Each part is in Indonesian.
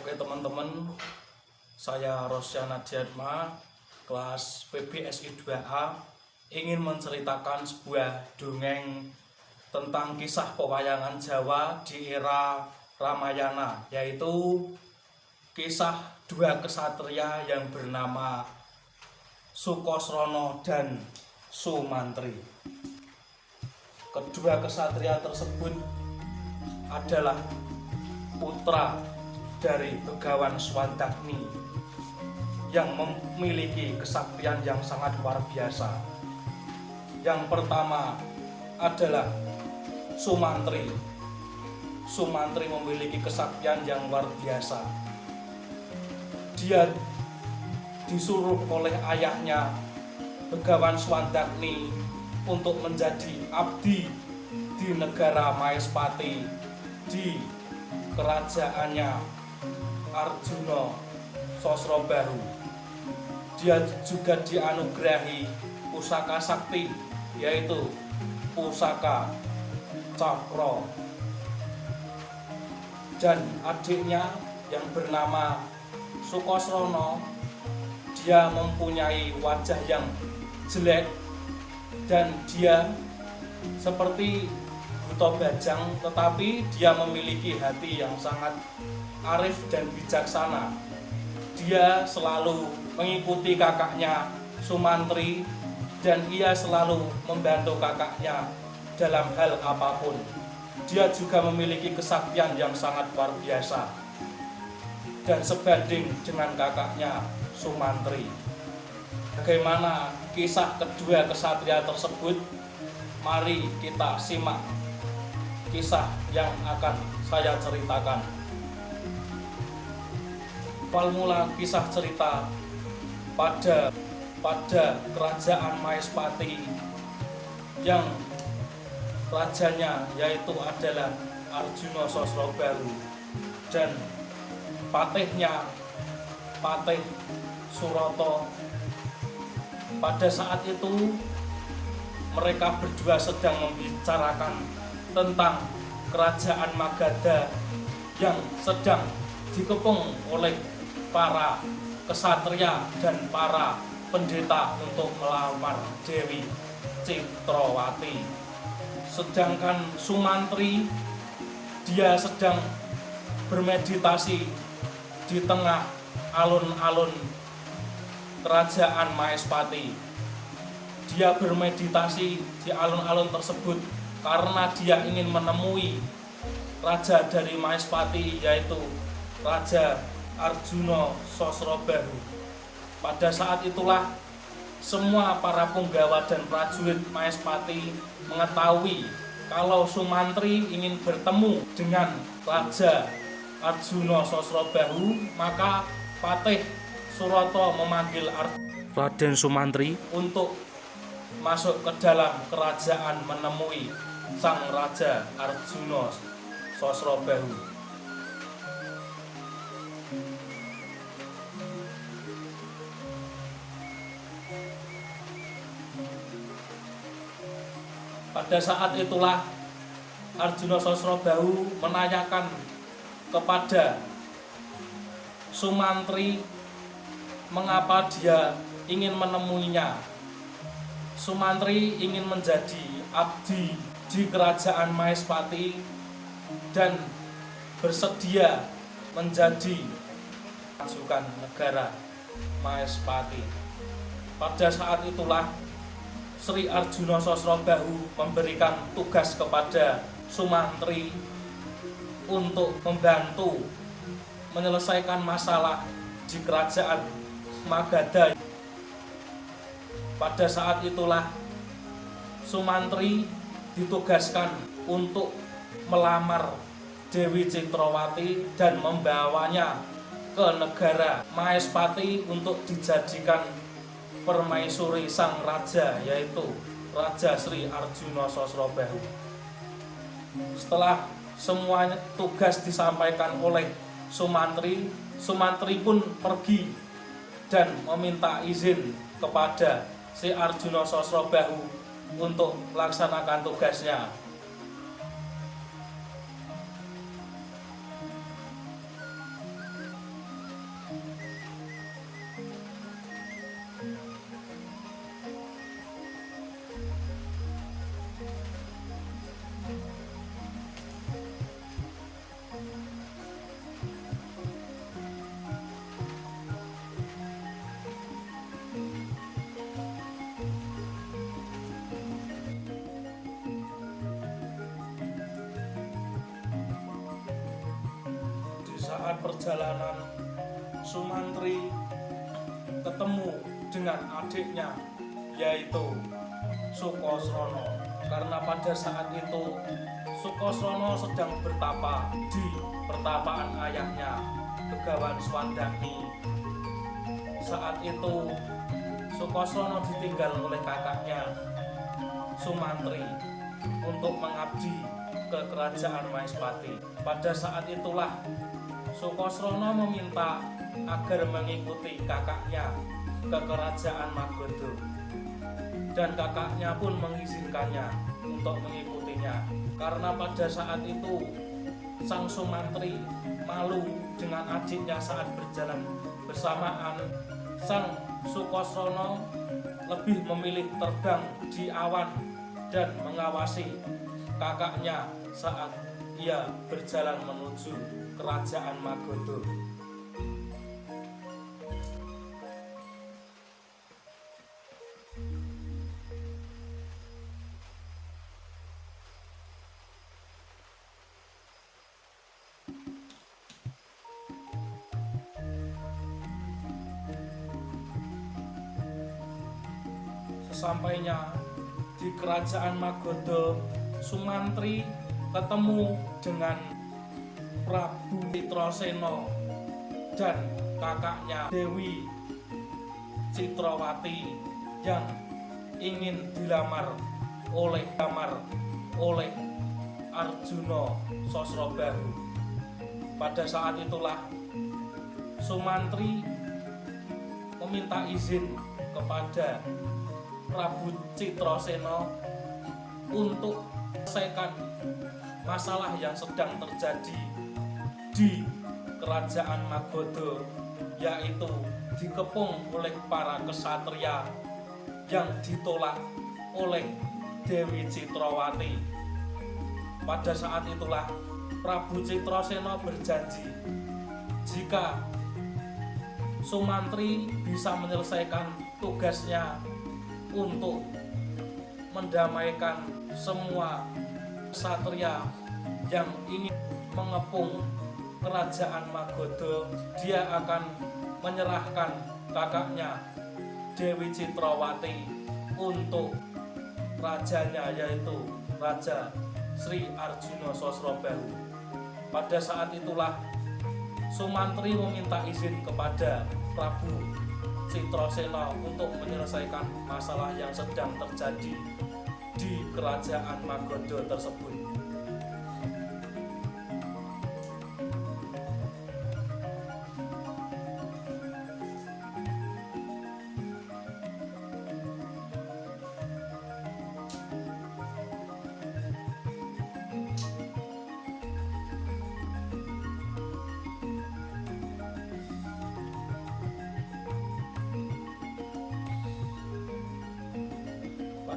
Oke teman-teman, saya Rosyana Diatma, kelas PBSI 2A, ingin menceritakan sebuah dongeng tentang kisah pewayangan Jawa di era Ramayana, yaitu kisah dua kesatria yang bernama Sukosrono dan Sumantri. Kedua kesatria tersebut adalah putra dari Begawan Swandagni yang memiliki kesaktian yang sangat luar biasa. Yang pertama adalah Sumantri. Sumantri memiliki kesaktian yang luar biasa. Dia disuruh oleh ayahnya Begawan Swandagni untuk menjadi abdi di negara Maespati, di kerajaannya Arjuna Sosrobahu. Dia juga dianugerahi pusaka sakti, yaitu pusaka Cakra. Dan adiknya yang bernama Sukosrono, dia mempunyai wajah yang jelek dan dia seperti buta bajang, tetapi dia memiliki hati yang sangat arif dan bijaksana. Dia selalu mengikuti kakaknya Sumantri dan ia selalu membantu kakaknya dalam hal apapun. Dia juga memiliki kesaktian yang sangat luar biasa dan sebanding dengan kakaknya Sumantri. Bagaimana kisah kedua kesatria tersebut? Mari kita simak kisah yang akan saya ceritakan. Awal mula kisah cerita pada kerajaan Maespati yang rajanya yaitu adalah Arjuna Sosrobahu dan patihnya Patih Suroto. Pada saat itu mereka berdua sedang membicarakan tentang kerajaan Magadha yang sedang dikepung oleh para kesatria dan para pendeta untuk melamar Dewi Citrawati. Sedangkan Sumantri, dia sedang bermeditasi di tengah alun-alun kerajaan Maespati. Dia bermeditasi di alun-alun tersebut karena dia ingin menemui raja dari Maespati, yaitu Raja Arjuna Sosrobahu. Pada saat itulah semua para punggawa dan prajurit Maespati mengetahui kalau Sumantri ingin bertemu dengan Raja Arjuna Sosrobahu, maka Patih Suroto memanggil Raden Sumantri untuk masuk ke dalam kerajaan menemui sang Raja Arjuna Sosrobahu. Pada saat itulah Arjuna Sosrobahu menanyakan kepada Sumantri mengapa dia ingin menemuinya. Sumantri ingin menjadi abdi di kerajaan Maespati dan bersedia menjadi pasukan negara Maespati. Pada saat itulah Sri Arjuna Sosrobahu memberikan tugas kepada Sumantri untuk membantu menyelesaikan masalah di kerajaan Magadha. Pada saat itulah Sumantri ditugaskan untuk melamar Dewi Citrawati dan membawanya ke negara Maespati untuk dijadikan permaisuri sang raja, yaitu Raja Sri Arjuna Sosrobahu. Setelah semua tugas disampaikan oleh Sumantri, Sumantri pun pergi dan meminta izin kepada si Arjuna Sosrobahu untuk melaksanakan tugasnya. saat perjalanan Sumantri ketemu dengan adiknya yaitu Sukosrono, karena pada saat itu Sukosrono sedang bertapa di pertapaan ayahnya Begawan Swandakni. Saat itu Sukosrono ditinggal oleh kakaknya Sumantri untuk mengabdi ke kerajaan Maespati. Pada saat itulah Sukosrono meminta agar mengikuti kakaknya ke kerajaan Magodo, dan kakaknya pun mengizinkannya untuk mengikutinya, karena pada saat itu sang Sumantri malu dengan adiknya saat berjalan bersamaan. Sang Sukosrono lebih memilih terbang di awan dan mengawasi kakaknya saat ia berjalan menuju kerajaan Magodo. Sesampainya di kerajaan Magodo, Sumantri ketemu dengan Prabu Citrasena dan kakaknya Dewi Citrawati yang ingin dilamar oleh Arjuna Sosrobahu. Pada saat itulah Sumantri meminta izin kepada Prabu Citrasena untuk menyelesaikan masalah yang sedang terjadi di kerajaan Magodo, yaitu dikepung oleh para kesatria yang ditolak oleh Dewi Citrawati. Pada saat itulah Prabu Citrasena berjanji jika Sumantri bisa menyelesaikan tugasnya untuk mendamaikan semua ksatria yang ingin mengepung kerajaan Magodo, dia akan menyerahkan kakaknya Dewi Citrawati untuk rajanya, yaitu Raja Sri Arjuna Sosrobahu. Pada saat itulah Sumantri meminta izin kepada Prabu Citrasena untuk menyelesaikan masalah yang sedang terjadi di kerajaan Magodo tersebut.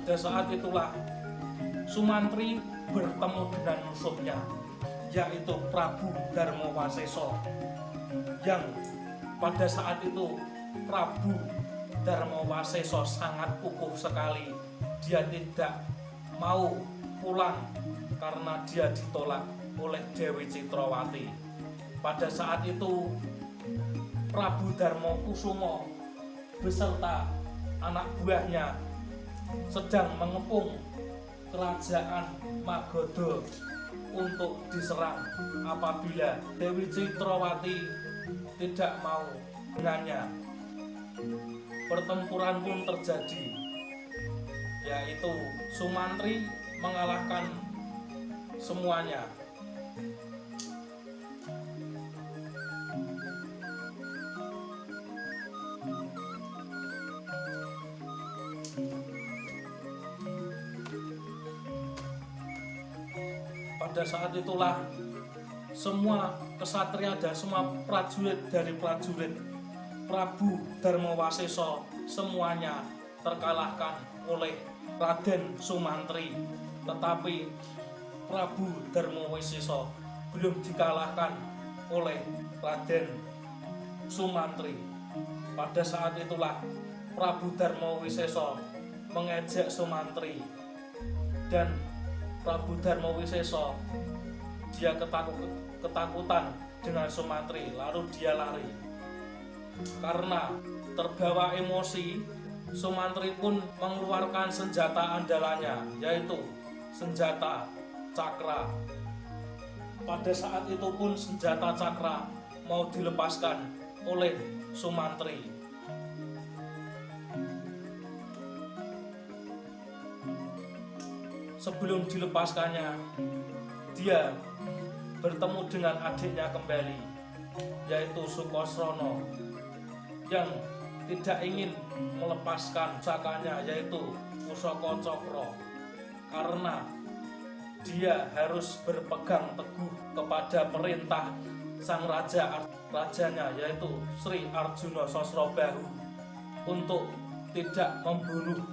Pada saat itulah Sumantri bertemu dengan musuhnya, yaitu Prabu Darmawasesa, yang pada saat itu Prabu Darmawasesa sangat kukuh sekali. Dia tidak mau pulang karena dia ditolak oleh Dewi Citrawati. Pada saat itu Prabu Darmakusuma beserta anak buahnya sedang mengepung kerajaan Magodo untuk diserang apabila Dewi Citrawati tidak mau dengannya. Pertempuran pun terjadi, yaitu Sumantri mengalahkan semuanya. Pada saat itulah semua kesatria dan semua prajurit dari prajurit Prabu Darmawasesa semuanya terkalahkan oleh Raden Sumantri. Tetapi Prabu Darmawasesa belum dikalahkan oleh Raden Sumantri. Pada saat itulah Prabu Darmawasesa mengejek Sumantri, dan Prabu Darmawasesa dia ketakutan dengan Sumantri, lalu dia lari. Karena terbawa emosi, Sumantri pun mengeluarkan senjata andalannya, yaitu senjata cakra. Pada saat itu pun senjata cakra mau dilepaskan oleh Sumantri. Sebelum dilepaskannya, dia bertemu dengan adiknya kembali, yaitu Sukosrono, yang tidak ingin melepaskan pusakanya, yaitu Pusaka Cokro, karena dia harus berpegang teguh kepada perintah sang rajanya, yaitu Sri Arjuna Sosrobahu, untuk tidak membunuh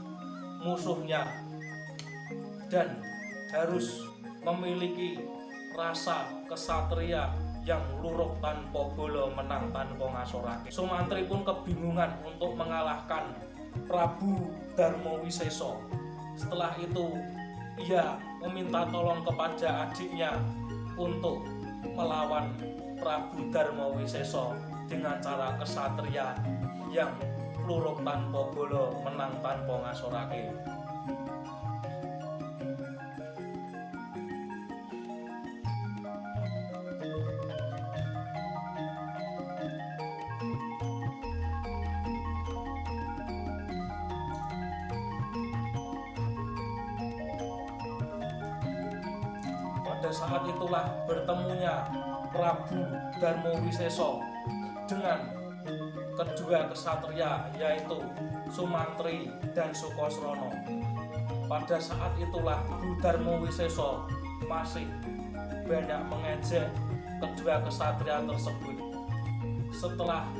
musuhnya dan harus memiliki rasa kesatria yang luruh tanpa bolo menang tanpa ngasorake. Sumantri pun kebingungan untuk mengalahkan Prabu Darmawisesa. Setelah itu ia meminta tolong kepada adiknya untuk melawan Prabu Darmawisesa dengan cara kesatria yang luruh tanpa bolo menang tanpa ngasorake. Pada saat itulah bertemunya Prabu Darmawisesa dengan kedua kesatria, yaitu Sumantri dan Sukosrono. Pada saat itulah Prabu Darmawisesa masih banyak mengejek kedua kesatria tersebut. Setelah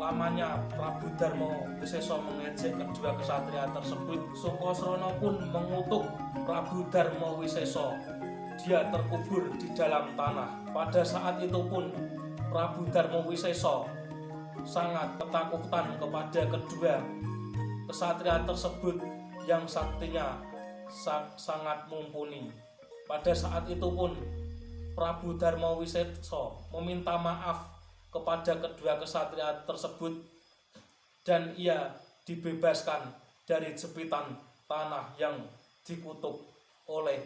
lamanya Prabu Darmawisesa mengejek kedua kesatria tersebut, Sukosrono pun mengutuk Prabu Darmawisesa. Dia terkubur di dalam tanah. Pada saat itu pun Prabu Darmawisesa sangat ketakutan kepada kedua kesatria tersebut yang saktinya sangat mumpuni. Pada saat itu pun Prabu Darmawisesa meminta maaf kepada kedua kesatria tersebut dan ia dibebaskan dari jepitan tanah yang dikutuk oleh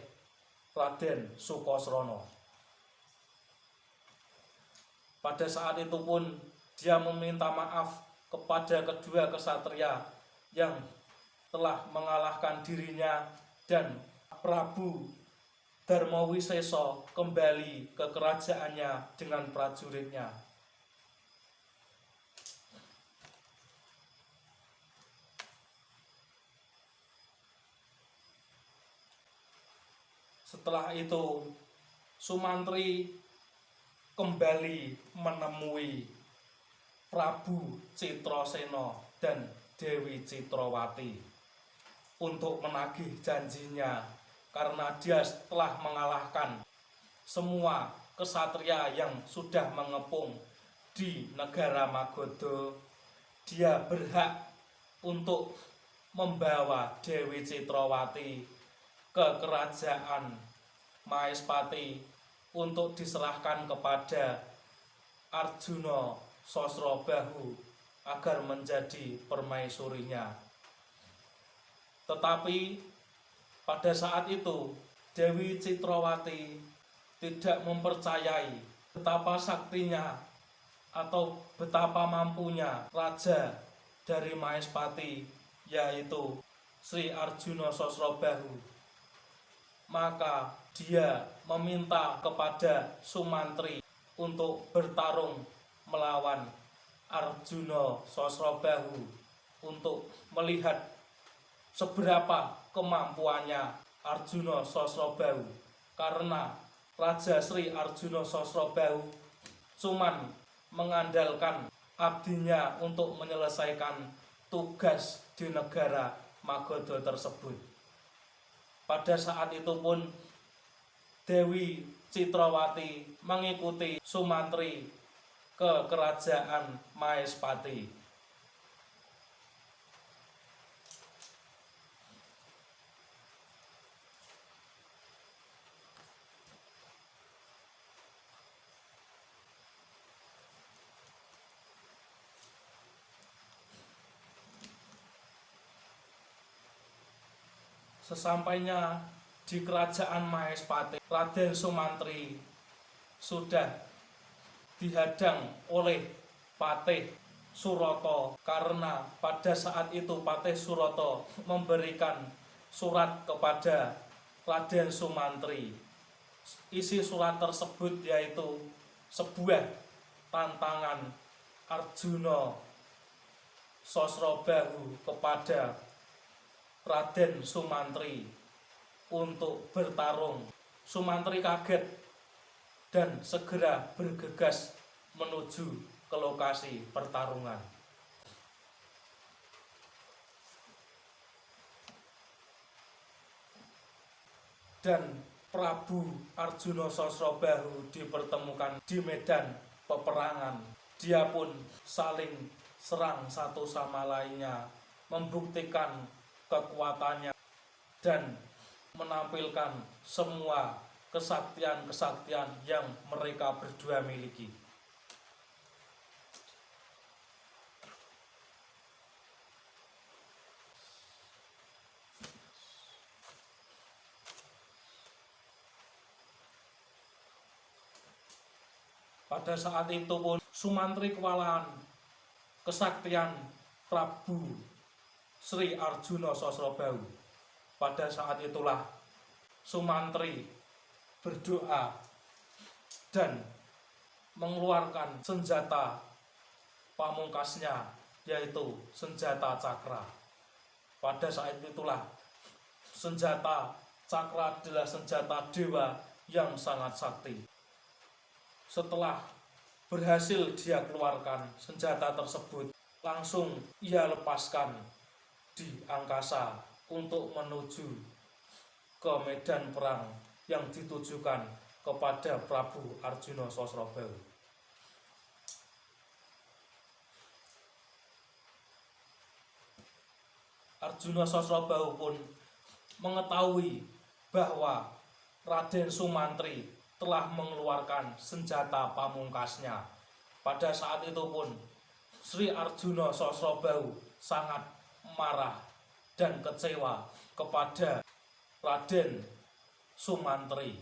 Raden Sukosrono. Pada saat itu pun dia meminta maaf kepada kedua kesatria yang telah mengalahkan dirinya, dan Prabu Darmawisesa kembali ke kerajaannya dengan prajuritnya. Setelah itu Sumantri kembali menemui Prabu Citrasena dan Dewi Citrawati untuk menagih janjinya, karena dia telah mengalahkan semua kesatria yang sudah mengepung di negara Magoda. Dia berhak untuk membawa Dewi Citrawati ke kerajaan Maespati untuk diserahkan kepada Arjuna Sosrobahu agar menjadi permaisurinya. Tetapi pada saat itu Dewi Citrawati tidak mempercayai betapa saktinya atau betapa mampunya raja dari Maespati, yaitu Sri Arjuna Sosrobahu. Maka dia meminta kepada Sumantri untuk bertarung melawan Arjuna Sosrobahu untuk melihat seberapa kemampuannya Arjuna Sosrobahu, karena Raja Sri Arjuna Sosrobahu cuman mengandalkan abdinya untuk menyelesaikan tugas di negara Magoda tersebut. Pada saat itu pun Dewi Citrawati mengikuti Sumantri ke kerajaan Maespati. Sesampainya di kerajaan Mahespati, Raden Sumantri sudah dihadang oleh Patih Suroto, karena pada saat itu Patih Suroto memberikan surat kepada Raden Sumantri. Isi surat tersebut yaitu sebuah tantangan Arjuna Sosrobahu kepada Raden Sumantri untuk bertarung. Sumantri kaget dan segera bergegas menuju ke lokasi pertarungan. Dan Prabu Arjuna Sosrobahu dipertemukan di medan peperangan. Dia pun saling serang satu sama lainnya, membuktikan kekuatannya dan menampilkan semua kesaktian-kesaktian yang mereka berdua miliki. Pada saat itu pun Sumantri kewalahan kesaktian Prabu Sri Arjuna Sosrobahu. Pada saat itulah Sumantri berdoa dan mengeluarkan senjata pamungkasnya, yaitu senjata cakra. Pada saat itulah senjata cakra adalah senjata dewa yang sangat sakti. Setelah berhasil dia keluarkan senjata tersebut, langsung ia lepaskan di angkasa untuk menuju ke medan perang yang ditujukan kepada Prabu Arjuna Sosrobahu. Arjuna Sosrobahu pun mengetahui bahwa Raden Sumantri telah mengeluarkan senjata pamungkasnya. Pada saat itu pun Sri Arjuna Sosrobahu sangat marah dan kecewa kepada Raden Sumantri.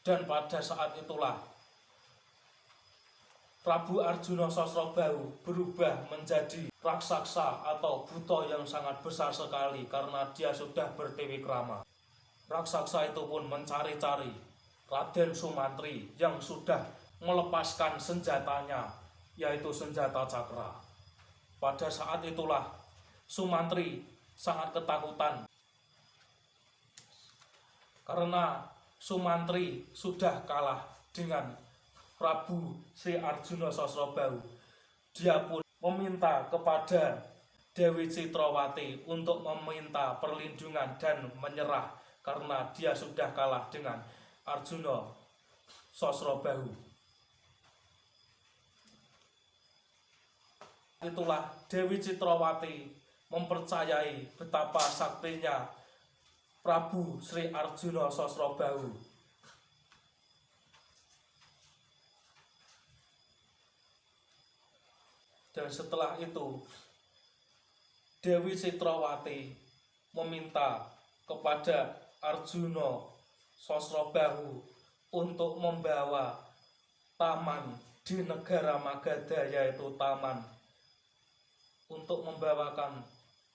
Dan pada saat itulah Prabu Arjuna Sosrobahu berubah menjadi raksasa atau buta yang sangat besar sekali karena dia sudah bertiwikrama. Raksasa itu pun mencari-cari Raden Sumantri yang sudah melepaskan senjatanya, yaitu senjata cakra. Pada saat itulah Sumantri sangat ketakutan karena Sumantri sudah kalah dengan Prabu Sri Arjuna Sosrobahu. Dia pun meminta kepada Dewi Citrawati untuk meminta perlindungan dan menyerah karena dia sudah kalah dengan Arjuna Sosrobahu. Itulah Dewi Citrawati mempercayai betapa saktinya Prabu Sri Arjuna Sosrobahu. Dan setelah itu Dewi Citrawati meminta kepada Arjuna Sosrobahu untuk membawa taman di negara Magadha, yaitu membawakan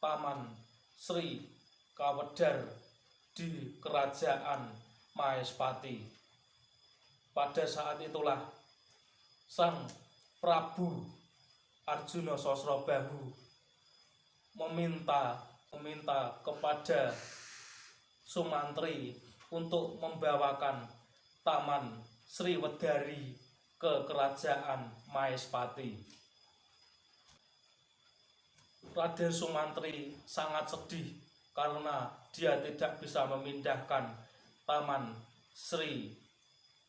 taman Sri Kawedar di kerajaan Mahespati. Pada saat itulah sang Prabu Arjuna Sosrobahu meminta kepada Sumantri untuk membawakan taman Sri Wedari ke kerajaan Mahespati. Raden Sumantri sangat sedih karena dia tidak bisa memindahkan taman Sri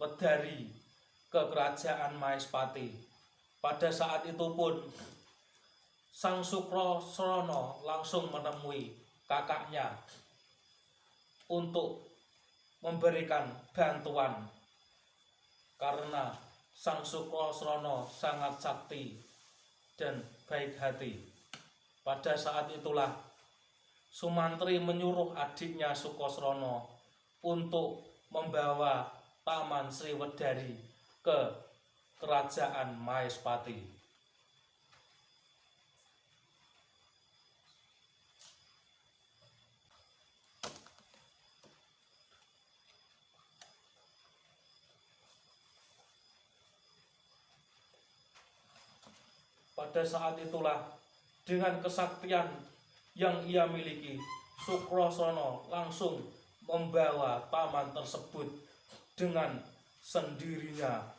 Wedari ke kerajaan Mahespati. Pada saat itu pun Sang Sukrasana langsung menemui kakaknya untuk memberikan bantuan karena Sang Sukrasana sangat sakti dan baik hati. Pada saat itulah Sumantri menyuruh adiknya Sukosrono untuk membawa Taman Sriwedari ke kerajaan Mahespati. Pada saat itulah, dengan kesaktian yang ia miliki, Sukrasana langsung membawa taman tersebut dengan sendirinya.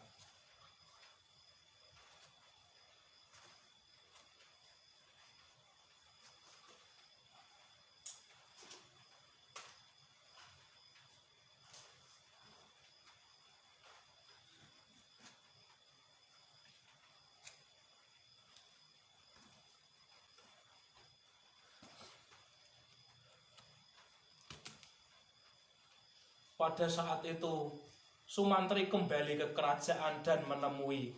Pada saat itu, Sumantri kembali ke kerajaan dan menemui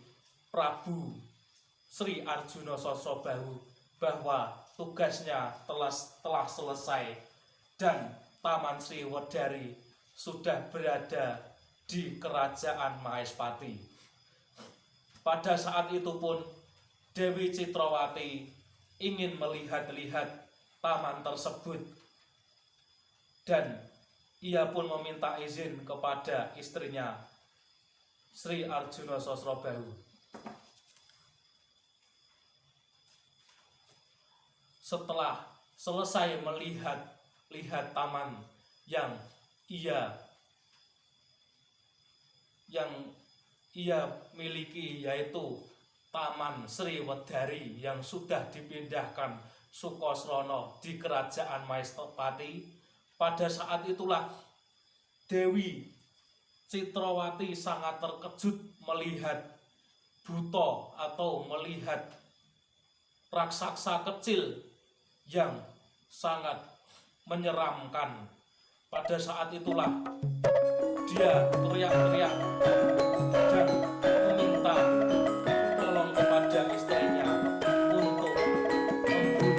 Prabu Sri Arjuna Sosrobahu bahwa tugasnya telah selesai dan Taman Sriwedari sudah berada di kerajaan Mahespati. Pada saat itu pun Dewi Citrawati ingin melihat-lihat taman tersebut dan ia pun meminta izin kepada istrinya Sri Arjuna Sosrobahu. Setelah selesai melihat taman yang ia miliki, yaitu Taman Sriwedari yang sudah dipindahkan Sukosrono di kerajaan Mahespati. Pada saat itulah Dewi Citrawati sangat terkejut melihat buto atau melihat raksasa kecil yang sangat menyeramkan. Pada saat itulah dia teriak-teriak dan meminta tolong kepada istrinya untuk membunuh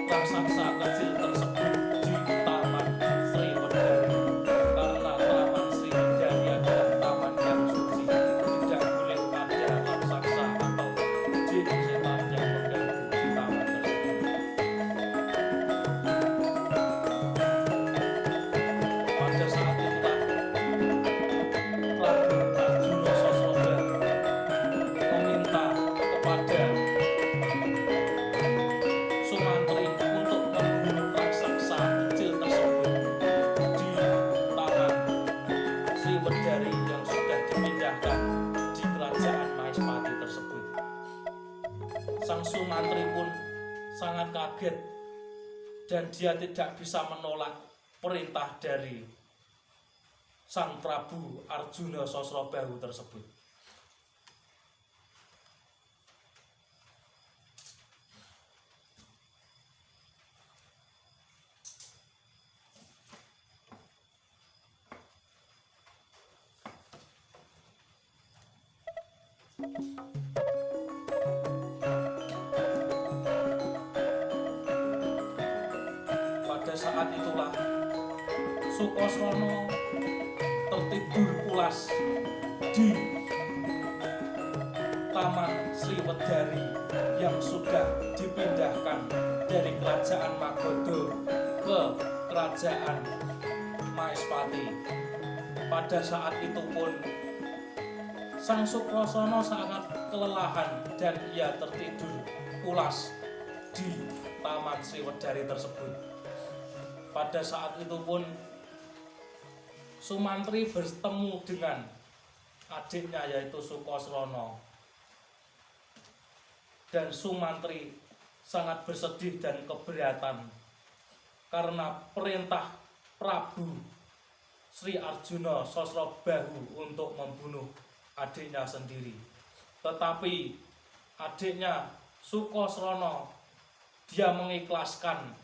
raksasa kecil tersebut di Taman Sriwedari, karena Taman Sriwedari adalah taman yang suci, tidak boleh ada raksasa atau jin setan yang mengganggu di taman tersebut. Pada saat itulah Prabu Arjuna Sosrobahu meminta kepada Sumantri untuk membunuh raksasa kecil tersebut di Taman Sriwedari yang sudah dipindahkan di kerajaan Mahespati tersebut. Sang Sumantri pun sangat kaget dan dia tidak bisa menolak perintah dari Sang Prabu Arjuna Sosrobahu tersebut. Pada saat itulah Sukosrono tertidur pulas di Taman Sriwedari yang sudah dipindahkan dari kerajaan Magodo ke kerajaan Mahespati. Pada saat itu pun Sang Sukrasana sangat kelelahan dan ia tertidur pulas di Taman Sriwedari tersebut. Pada saat itu pun Sumantri bertemu dengan adiknya yaitu Sukosrono, dan Sumantri sangat bersedih dan keberatan karena perintah Prabu Sri Arjuna Sosrobahu untuk membunuh adiknya sendiri. Tetapi adiknya Sukosrono, dia mengikhlaskan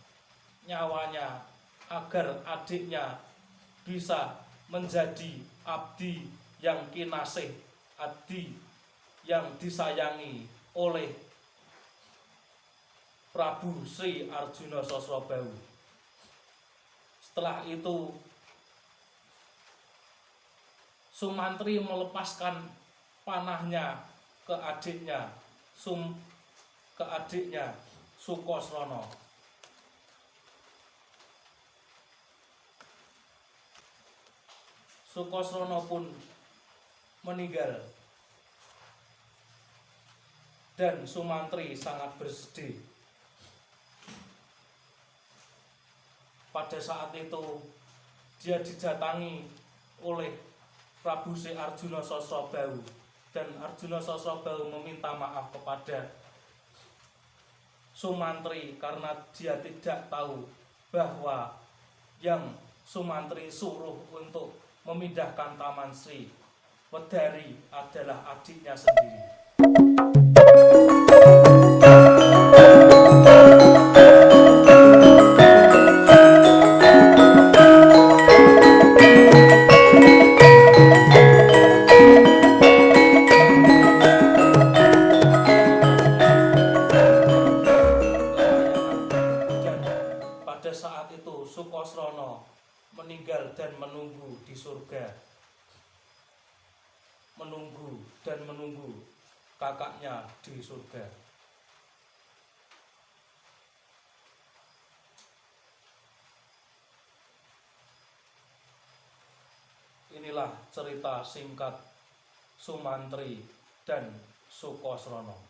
nyawanya agar adiknya bisa menjadi abdi yang kinasih, abdi yang disayangi oleh Prabu Sri Arjuna Sosrobahu. Setelah itu Sumantri melepaskan panahnya ke adiknya Sukosrono. Sukosrono pun meninggal dan Sumantri sangat bersedih. Pada saat itu dia didatangi oleh Prabu Sri Arjuna Sosrobahu, dan Arjuna Sosrobahu meminta maaf kepada Sumantri karena dia tidak tahu bahwa yang Sumantri suruh untuk memindahkan Taman Sri Wedari adalah adiknya sendiri. Pada saat itu Sukosrono meninggal dan menunggu di surga, menunggu kakaknya di surga. Inilah cerita singkat Sumantri dan Sukosrono.